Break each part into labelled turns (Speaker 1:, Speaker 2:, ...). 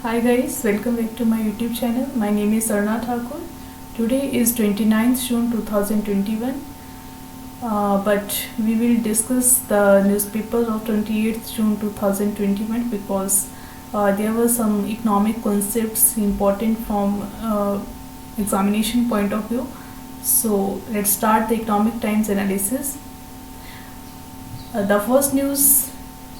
Speaker 1: Hi guys, welcome back to my YouTube channel. My name is Sarna Thakur. Today is 29th June 2021, but we will discuss the newspapers of 28th June 2021 because there were some economic concepts important from examination point of view. So let's start the Economic Times analysis. The first news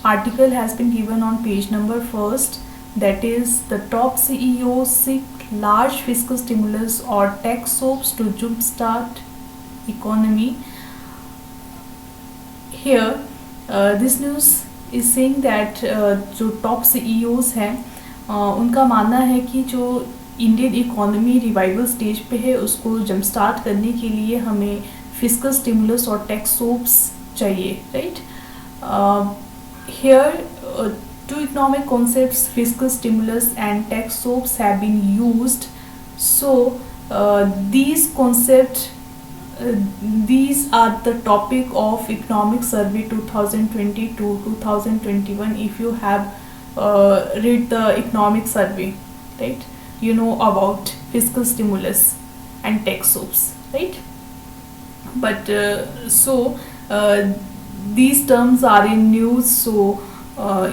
Speaker 1: article has been given on page number first, that is the top CEOs seek large fiscal stimulus or tax soaps to jumpstart economy. Here this news is saying that जो top CEOs हैं उनका मानना है कि जो Indian economy revival stage पे है उसको जंप स्टार्ट करने के लिए हमें फिस्कल स्टिमुलस और टैक्स सोप्स चाहिए, right? Here two economic concepts, fiscal stimulus and tax soaps, have been used. So these concepts, these are the topic of Economic Survey 2020 to 2021. If you have read the Economic Survey, right, you know about fiscal stimulus and tax soaps, right? But these terms are in news, so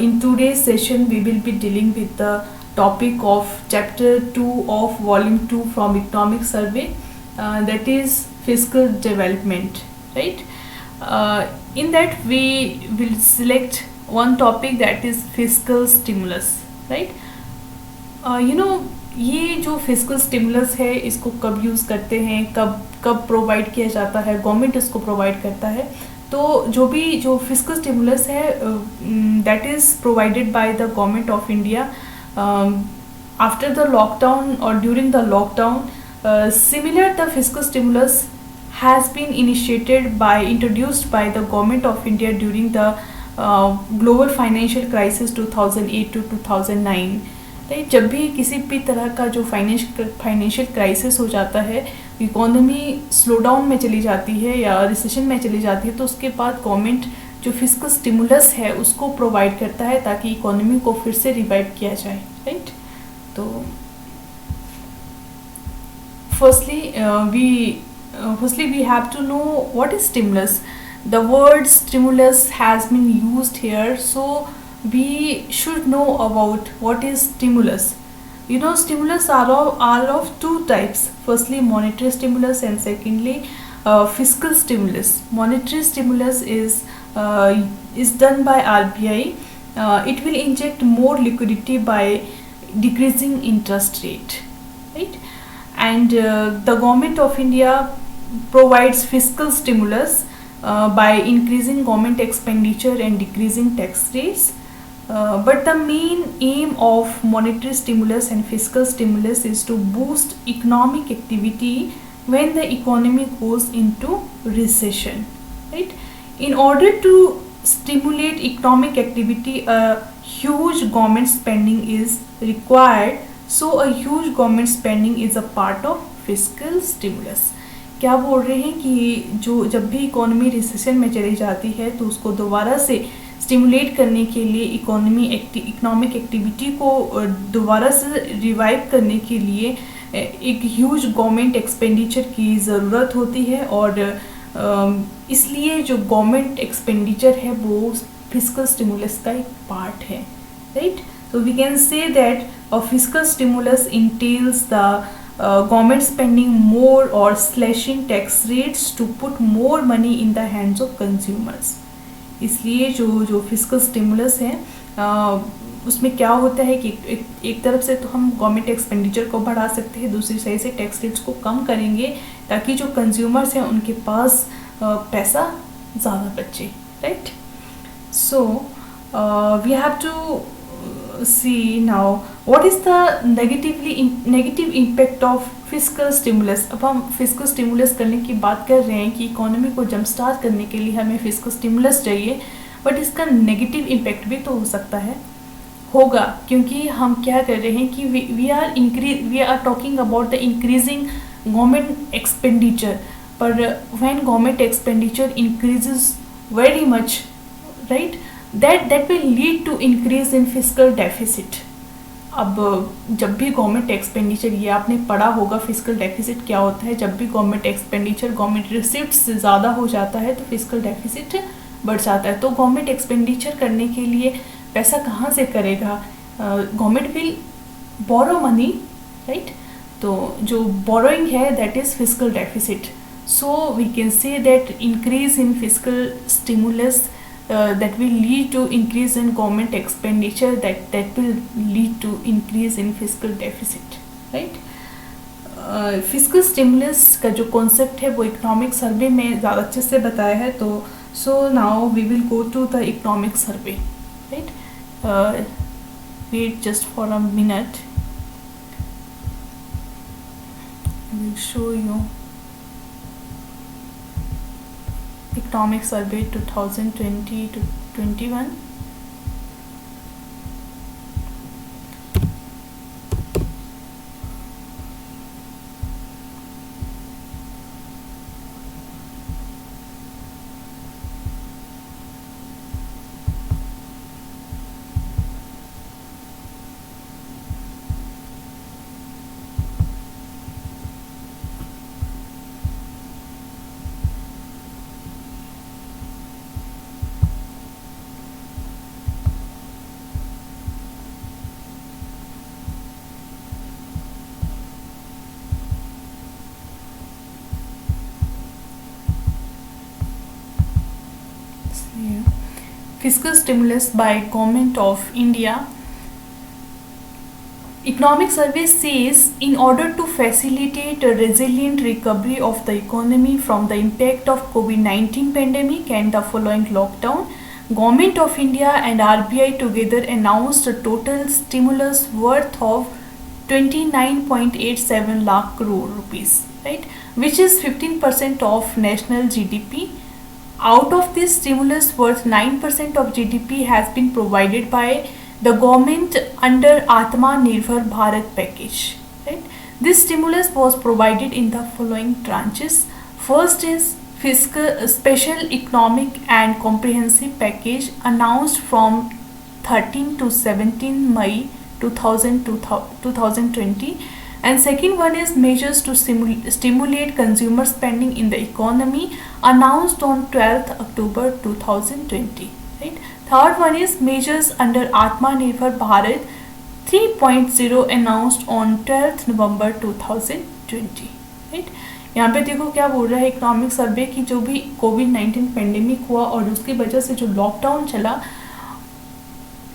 Speaker 1: in today's session we will be dealing with the topic of chapter 2 of volume 2 from Economic Survey, that is fiscal development, right? In that we will select one topic, that is fiscal stimulus, right? ये जो fiscal stimulus है इसको कब use करते हैं, कब provide किया जाता है, गवर्नमेंट इसको प्रोवाइड करता है. तो जो फिस्कल स्टिमुलस है that is provided by the government of India after the lockdown और during the lockdown. Similar the fiscal stimulus has been introduced by the government of India during the global financial crisis 2008 to 2009. Right, जब भी किसी भी तरह का जो financial crisis हो जाता है, इकोनॉमी स्लो डाउन में चली जाती है या रिसेशन में चली जाती है, तो उसके बाद गवर्नमेंट जो फिस्कल स्टिमुलस है उसको प्रोवाइड करता है ताकि इकोनॉमी को फिर से रिवाइव किया जाए, राइट? तो firstly we have to know what is stimulus. The word stimulus has been used here, so we should know about what is stimulus. Stimulus are of two types. Firstly, monetary stimulus, and secondly fiscal stimulus. Monetary stimulus is done by RBI. It will inject more liquidity by decreasing interest rate, right? And the government of India provides fiscal stimulus by increasing government expenditure and decreasing tax rates. But the main aim of monetary stimulus and fiscal stimulus is to boost economic activity when the economy goes into recession, right? In order to stimulate economic activity, a huge government spending is required. So a huge government spending is a part of fiscal stimulus. क्या बोल रहे हैं कि जब भी economy recession में चली जाती है तो उसको दोबारा से स्टिमुलेट करने के लिए इकोनॉमिक एक्टिविटी को दोबारा से रिवाइव करने के लिए एक ह्यूज गवर्नमेंट एक्सपेंडिचर की ज़रूरत होती है, और इसलिए जो गवर्नमेंट एक्सपेंडिचर है वो फिस्कल स्टिमुलस का एक पार्ट है, right? So we can say that a fiscal stimulus entails the government spending more or slashing tax rates to put more money in the hands of consumers. इसलिए जो fiscal stimulus है उसमें क्या होता है कि एक तरफ से तो हम गवर्नमेंट एक्सपेंडिचर को बढ़ा सकते हैं, दूसरी साइड से टैक्स रेट्स को कम करेंगे ताकि जो कंज्यूमर्स हैं उनके पास पैसा ज़्यादा बचे, right? So we have to see now what is the negative impact of fiscal stimulus. अब हम फिस्कल स्टिमुलस करने की बात कर रहे हैं कि इकोनॉमी को जंप स्टार्ट करने के लिए हमें फिस्कल स्टिमुलस चाहिए, बट इसका नेगेटिव इम्पैक्ट भी तो हो सकता है, होगा, क्योंकि हम क्या कर रहे हैं कि we are talking about the increasing government expenditure. पर when government expenditure increases very much, right, that will lead to increase in fiscal deficit, अब जब भी गवर्नमेंट एक्सपेंडिचर, ये आपने पढ़ा होगा फिजिकल डेफिसिट क्या होता है, जब भी गवर्नमेंट एक्सपेंडिचर गवर्नमेंट रिसिप्ट से ज़्यादा हो जाता है तो फिजिकल डेफिसिट बढ़ जाता है। तो गवर्नमेंट एक्सपेंडिचर करने के लिए पैसा कहाँ से करेगा? Government will borrow money, right? तो जो बोरोइंग है that is physical deficit. So we can say that increase in physical stimulus that will lead to increase in government expenditure, that will lead to increase in fiscal deficit, right? Physical stimulus का जो concept है वो economic survey में ज़्यादा अच्छे से बताया है। तो so now we will go to the economic survey, right? Wait just for a minute, I will show you Economic Survey 2020 to 21. Fiscal stimulus by Government of India. Economic Survey says in order to facilitate a resilient recovery of the economy from the impact of COVID-19 pandemic and the following lockdown, Government of India and RBI together announced a total stimulus worth of 29.87 lakh crore rupees, right, which is 15% of national GDP. Out of this stimulus worth 9% of GDP has been provided by the government under Atma Nirbhar Bharat package, right? This stimulus was provided in the following tranches. First is fiscal special economic and comprehensive package announced from 13 to 17 May 2020, and second one is measures to stimulate consumer spending in the economy announced on 12th October 2020, right? Third one is measures under Atma Nirbhar Bharat 3.0 announced on 12th November 2020, right? यहाँ पे देखो क्या बोल रहा है economic survey की, जो भी कोविड-19 पेंडेमिक हुआ और उसकी वजह से जो लॉकडाउन चला,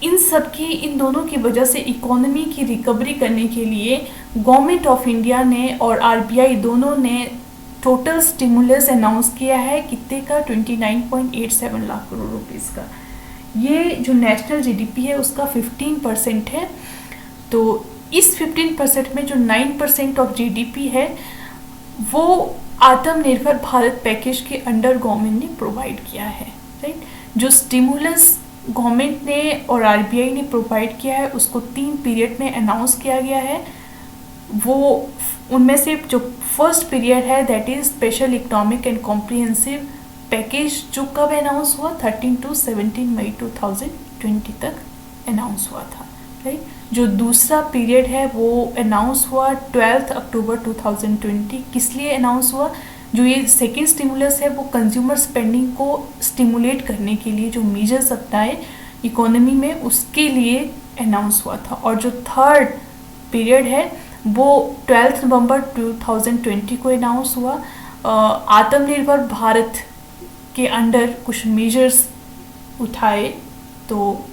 Speaker 1: इन सब की, इन दोनों की वजह से इकोनॉमी की रिकवरी करने के लिए गवर्नमेंट ऑफ इंडिया ने और आरबीआई दोनों ने टोटल स्टिमुलस अनाउंस किया है। कितने का? 29.87 लाख करोड़ रुपीस का। ये जो नेशनल जीडीपी है उसका 15% है। तो इस 15% में जो 9% ऑफ जीडीपी है वो आत्मनिर्भर भारत पैकेज के अंडर गवर्नमेंट ने प्रोवाइड किया है, राइट? जो स्टिमुलस गवर्नमेंट ने और आरबीआई ने प्रोवाइड किया है उसको 3 पीरियड में अनाउंस किया गया है। वो उनमें से जो फर्स्ट पीरियड है that is special economic and comprehensive package, जो कब अनाउंस हुआ? 13 टू 17 मई 2020 तक अनाउंस हुआ था, राइट? जो दूसरा पीरियड है वो अनाउंस हुआ 12 अक्टूबर 2020। किस लिए अनाउंस हुआ? जो ये सेकेंड स्टिमुलस है वो कंज्यूमर स्पेंडिंग को स्टिमुलेट करने के लिए जो मेजर्स अपनाए इकोनॉमी में उसके लिए अनाउंस हुआ था। और जो थर्ड पीरियड है वो 12 नवंबर 2020 को अनाउंस हुआ। आत्मनिर्भर भारत के अंडर कुछ मेजर्स उठाए तो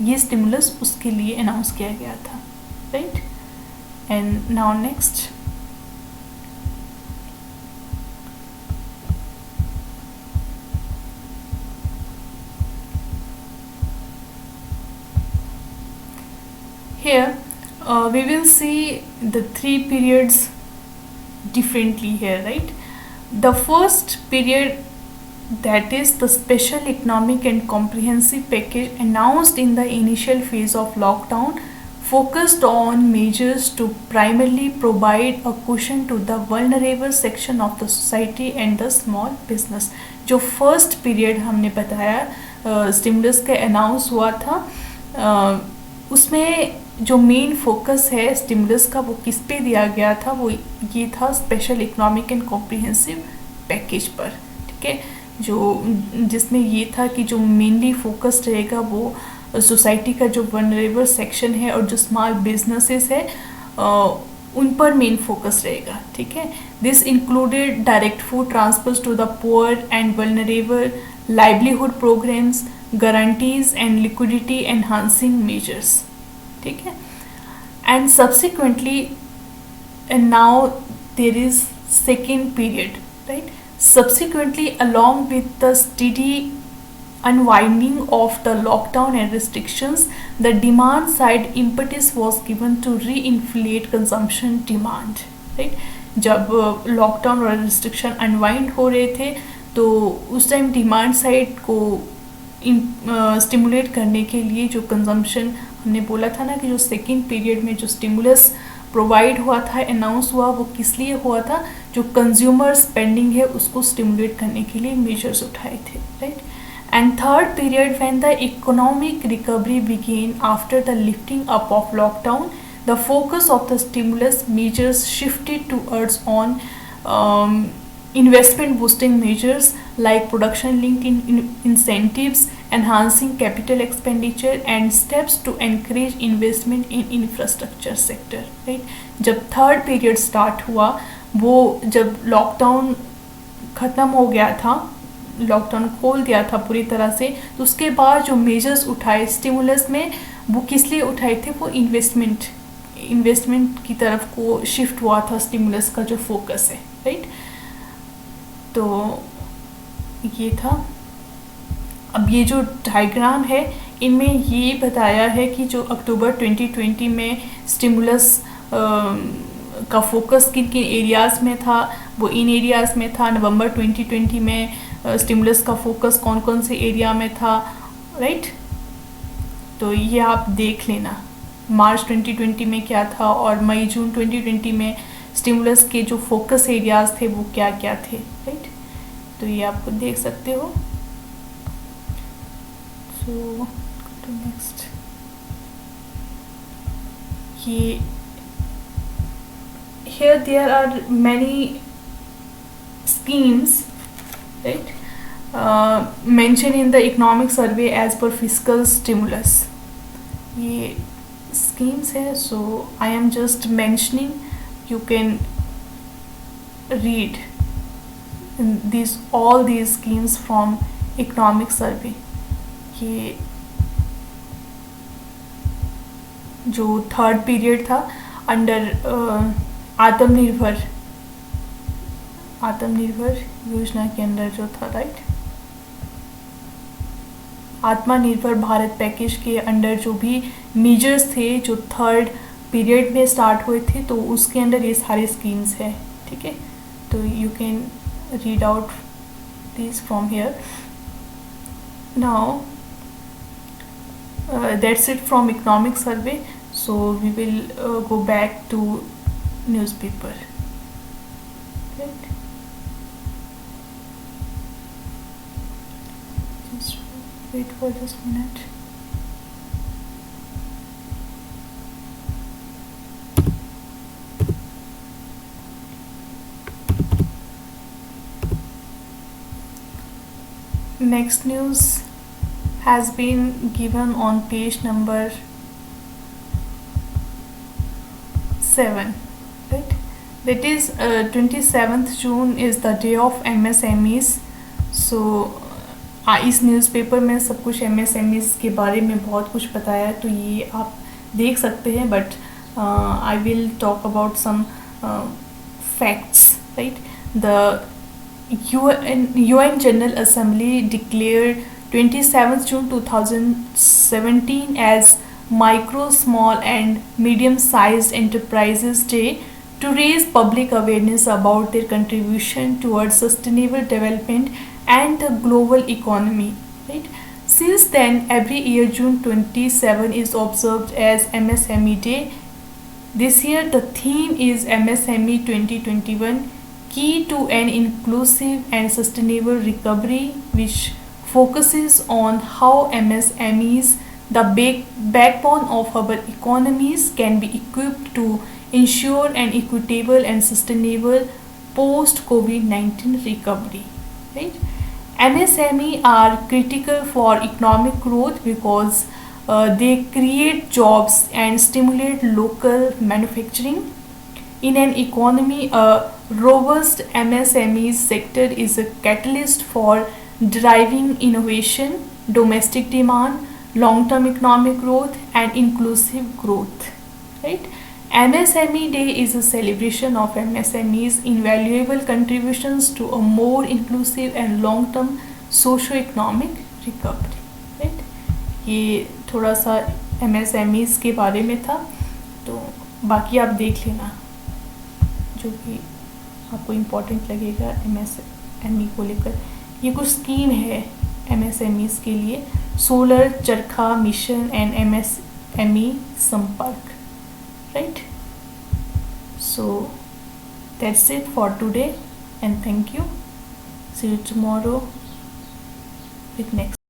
Speaker 1: ये स्टिमुलस उसके लिए अनाउंस किया गया था, right? And now next, here we will see the 3 periods differently here, right? The first period, that is the special economic and comprehensive package announced in the initial phase of lockdown, focused on measures to primarily provide a cushion to the vulnerable section of the society and the small business. जो first period हमने बताया stimulus का announce हुआ था उसमें जो main focus है stimulus का वो किस पे दिया गया था, वो ये था special economic and comprehensive package पर, ठीक है, जो जिसमें ये था कि जो मेनली फोकस रहेगा वो सोसाइटी का जो वनरेबल सेक्शन है और जो स्मॉल बिजनेसेस है उन पर मेन फोकस रहेगा, ठीक है। This included direct food transfers to the poor and vulnerable, livelihood programmes, guarantees and liquidity enhancing measures, ठीक है। And subsequently and now there is second period, right? Subsequently, along with the steady unwinding of the lockdown and restrictions, the demand side impetus was given to reinflate consumption demand, right? जब lockdown और restriction unwind हो रहे थे तो उस time demand side को stimulate करने के लिए जो कंजम्पशन, हमने बोला था ना कि जो सेकेंड पीरियड में जो स्टिमुलस प्रोवाइड हुआ था, अनाउंस हुआ, वो किस लिए हुआ था, जो कंज्यूमर स्पेंडिंग है उसको स्टिमुलेट करने के लिए मेजर्स उठाए थे, right. And third period when the economic recovery began after the lifting up of lockdown, the focus of the stimulus measures shifted towards on investment boosting measures like production linked incentives, enhancing capital expenditure and steps to encourage investment in infrastructure sector, right? जब third period start हुआ, वो जब lockdown ख़त्म हो गया था, lockdown खोल दिया था पूरी तरह से, तो उसके बाद जो मेजर्स उठाए स्टिमुलस में, वो किस लिए उठाए थे, वो इन्वेस्टमेंट की तरफ को शिफ्ट हुआ था स्टिमुलस का जो फोकस है, राइट। तो ये था। अब ये जो डायग्राम है इनमें ये बताया है कि जो अक्टूबर 2020 में स्टिमुलस का फोकस किन किन एरियाज़ में था, वो इन एरियाज़ में था। नवंबर 2020 में स्टिमुलस का फोकस कौन कौन से एरिया में था, राइट। तो ये आप देख लेना, मार्च 2020 में क्या था और मई जून 2020 में स्टिमुलस के जो फोकस एरियाज थे वो क्या क्या थे, राइट। तो ये आपको देख सकते हो। सो टू नेक्स्ट, ये here there are many schemes, right, mentioned in the economic survey as per fiscal stimulus. ये schemes है, so I am just mentioning, you can read all these schemes from economic survey. ये जो third period था under आत्मनिर्भर योजना के अंदर जो था, राइट, आत्मनिर्भर भारत पैकेज के अंडर जो भी मेजर्स थे जो थर्ड पीरियड में स्टार्ट हुए थे, तो उसके अंदर ये सारे स्कीम्स है, ठीक है। तो you can read out this from here. Now that's it from economic survey, so we will go back to newspaper, right. Just wait for just a minute. Next news has been given on page number 7, right? That is 27th June is the day of MSMEs. So इस newspaper में सब कुछ MSMEs के बारे में बहुत कुछ बताया है, तो ये आप देख सकते हैं, but I will talk about some facts, right? The UN General Assembly declared 27th June 2017 as Micro, Small and Medium-Sized Enterprises Day to raise public awareness about their contribution towards sustainable development and the global economy, right? Since then, every year June 27 is observed as MSME Day. This year the theme is MSME 2021, Key to an Inclusive and Sustainable Recovery, which focuses on how MSMEs The backbone of our economies can be equipped to ensure an equitable and sustainable post COVID-19 recovery. Right? MSME are critical for economic growth because they create jobs and stimulate local manufacturing. In an economy, a robust MSME sector is a catalyst for driving innovation, domestic demand, long-term economic growth, and inclusive growth. Right? MSME Day is a celebration of MSME's invaluable contributions to a more inclusive and long-term socio-economic recovery. Right? ये थोड़ा सा MSMEs के बारे में था, तो बाकी आप देख लेना जो कि आपको इम्पोर्टेंट लगेगा MSME को लेकर. ये कुछ स्कीम है MSMEs के लिए: सोलर चरखा मिशन एंड MSME संपर्क. Right? So that's it for today, and thank you. See you tomorrow with next.